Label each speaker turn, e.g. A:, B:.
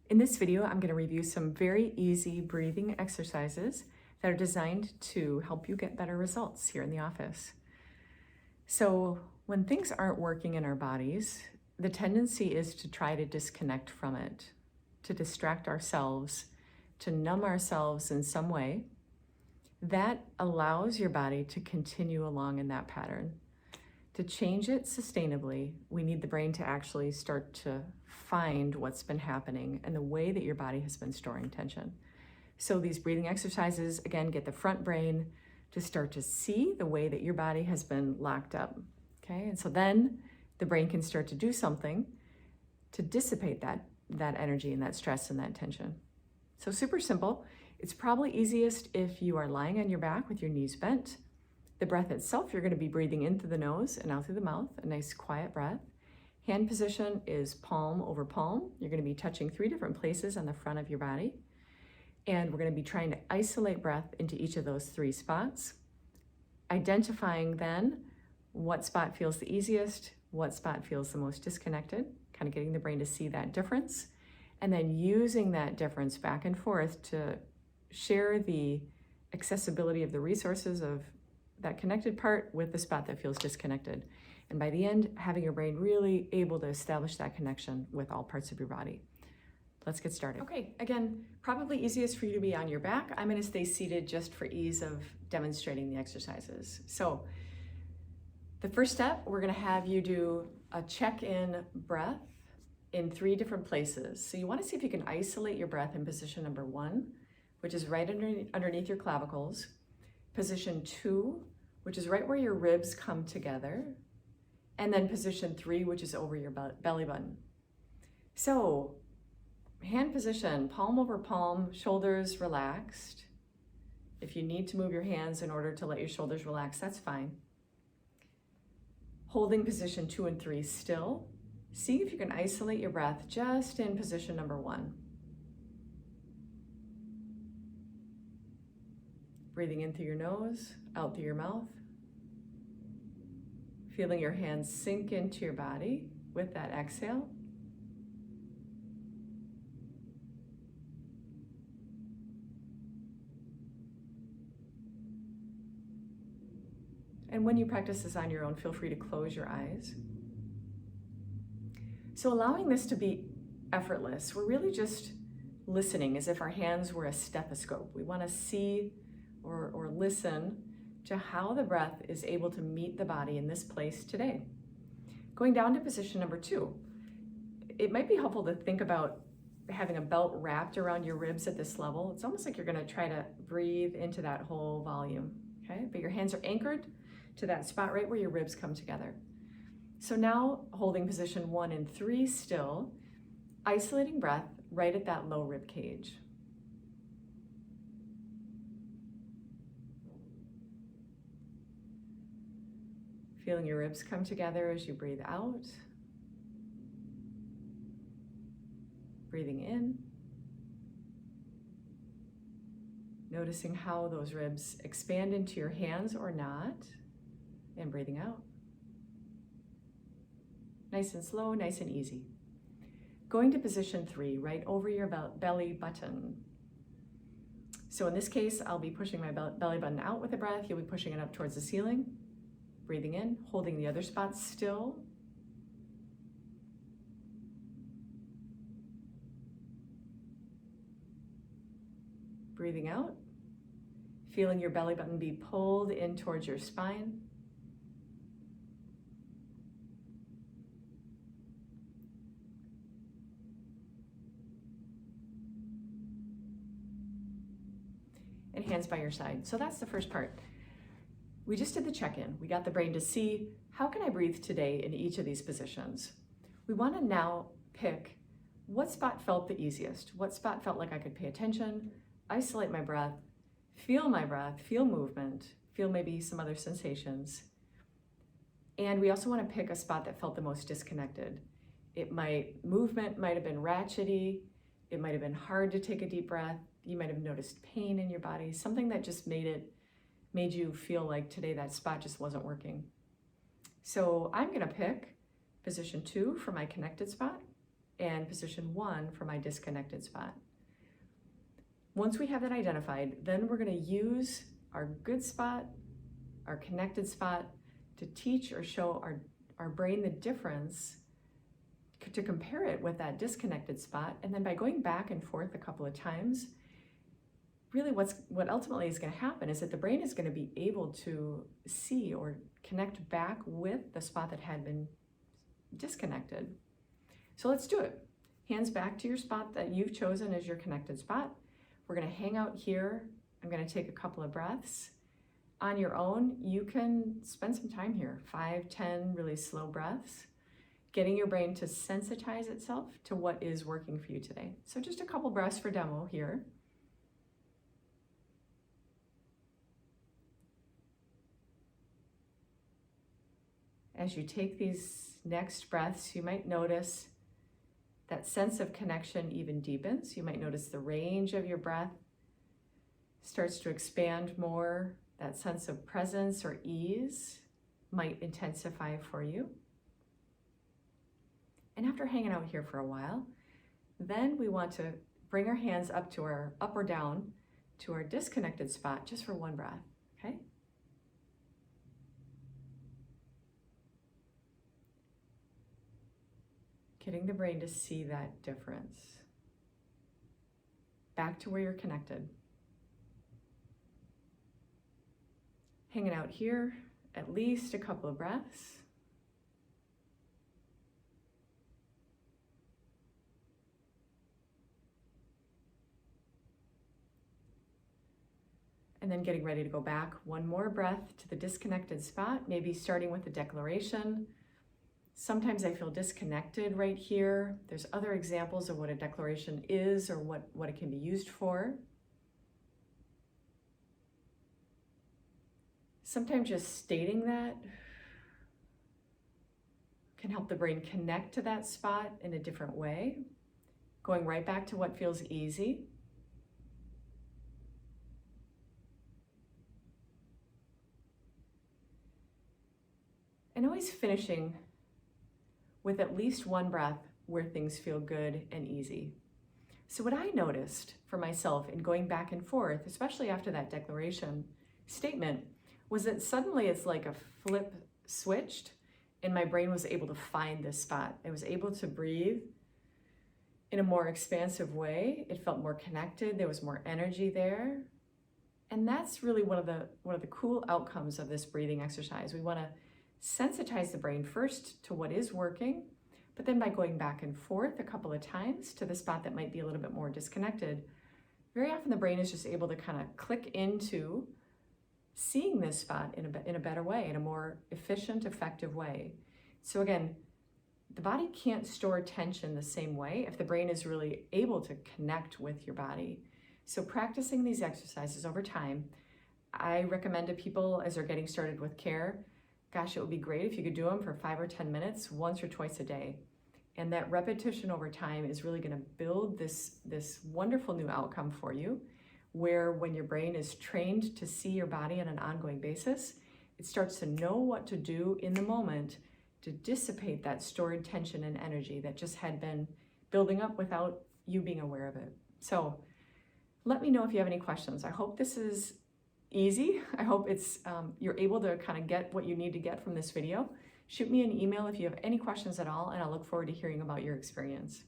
A: In this video, I'm going to review some very easy breathing exercises that are designed to help you get better results here in the office. So when things aren't working in our bodies, the tendency is to try to disconnect from it, to distract ourselves, to numb ourselves in some way. That allows your body to continue along in that pattern. To change it sustainably, we need the brain to actually start to find what's been happening and the way that your body has been storing tension. So these breathing exercises, again, get the front brain to start to see the way that your body has been locked up, okay? And so then the brain can start to do something to dissipate that energy and that stress and that tension. So super simple. It's probably easiest if you are lying on your back with your knees bent. The breath itself, you're going to be breathing in through the nose and out through the mouth, a nice quiet breath. Hand position is palm over palm. You're going to be touching 3 different places on the front of your body. And we're going to be trying to isolate breath into each of those 3 spots. Identifying then what spot feels the easiest, what spot feels the most disconnected, kind of getting the brain to see that difference. And then using that difference back and forth to share the accessibility of the resources of that connected part with the spot that feels disconnected. And by the end, having your brain really able to establish that connection with all parts of your body. Let's get started. Okay, again, probably easiest for you to be on your back. I'm going to stay seated just for ease of demonstrating the exercises. So the first step, we're going to have you do a check-in breath in 3 different places. So you want to see if you can isolate your breath in position number 1, which is right underneath your clavicles. Position 2, which is right where your ribs come together. And then position 3, which is over your belly button. So hand position, palm over palm, shoulders relaxed. If you need to move your hands in order to let your shoulders relax, that's fine. Holding position 2 and 3 still. See if you can isolate your breath just in position number 1. Breathing in through your nose, out through your mouth. Feeling your hands sink into your body with that exhale. And when you practice this on your own, feel free to close your eyes. So allowing this to be effortless, we're really just listening as if our hands were a stethoscope. We want to see or listen to how the breath is able to meet the body in this place today. Going down to position number 2, it might be helpful to think about having a belt wrapped around your ribs at this level. It's almost like you're going to try to breathe into that whole volume, okay? But your hands are anchored to that spot right where your ribs come together. So now holding position 1 and 3 still, isolating breath right at that low rib cage. Feeling your ribs come together as you breathe out. Breathing in. Noticing how those ribs expand into your hands or not. And breathing out. Nice and slow, nice and easy. Going to position 3, right over your belly button. So in this case, I'll be pushing my belly button out with the breath. You'll be pushing it up towards the ceiling. Breathing in, holding the other spots still. Breathing out. Feeling your belly button be pulled in towards your spine. And hands by your side. So that's the first part. We just did the check-in. We got the brain to see, how can I breathe today in each of these positions? We want to now pick what spot felt the easiest, what spot felt like I could pay attention, isolate my breath, feel movement, feel maybe some other sensations. And we also want to pick a spot that felt the most disconnected. Movement might have been ratchety, it might have been hard to take a deep breath, you might have noticed pain in your body, something that just made you feel like today that spot just wasn't working. So I'm going to pick position 2 for my connected spot. and position 1 for my disconnected spot. Once we have that identified, then we're going to use our good spot, our connected spot, to teach or show our brain the difference, to compare it with that disconnected spot. And then by going back and forth a couple of times, really what ultimately is going to happen is that the brain is going to be able to see or connect back with the spot that had been disconnected. So let's do it. Hands back to your spot that you've chosen as your connected spot. We're going to hang out here. I'm going to take a couple of breaths. On your own, you can spend some time here, 5, 10 really slow breaths, getting your brain to sensitize itself to what is working for you today. So just a couple breaths for demo here. As you take these next breaths, you might notice that sense of connection even deepens. You might notice the range of your breath starts to expand more. That sense of presence or ease might intensify for you. And after hanging out here for a while, then we want to bring our hands up or down to our disconnected spot just for one breath, okay? Getting the brain to see that difference. Back to where you're connected. Hanging out here, at least a couple of breaths. And then getting ready to go back one more breath to the disconnected spot, maybe starting with the declaration. Sometimes I feel disconnected right here. There's other examples of what a declaration is or what it can be used for. Sometimes just stating that can help the brain connect to that spot in a different way, going right back to what feels easy. And always finishing with at least one breath where things feel good and easy. So what I noticed for myself in going back and forth, especially after that declaration statement, was that suddenly it's like a flip switched and my brain was able to find this spot. It was able to breathe in a more expansive way. It felt more connected. There was more energy there. And that's really one of the cool outcomes of this breathing exercise. We want to sensitize the brain first to what is working, but then by going back and forth a couple of times to the spot that might be a little bit more disconnected, very often the brain is just able to kind of click into seeing this spot in a better way, in a more efficient, effective way. So again, the body can't store tension the same way if the brain is really able to connect with your body. So practicing these exercises over time, I recommend to people as they're getting started with care, gosh, it would be great if you could do them for 5 or 10 minutes, once or twice a day. And that repetition over time is really going to build this wonderful new outcome for you, where when your brain is trained to see your body on an ongoing basis, it starts to know what to do in the moment to dissipate that stored tension and energy that just had been building up without you being aware of it. So let me know if you have any questions. I hope this is easy. I hope you're able to kind of get what you need to get from this video. Shoot me an email if you have any questions at all, and I'll look forward to hearing about your experience.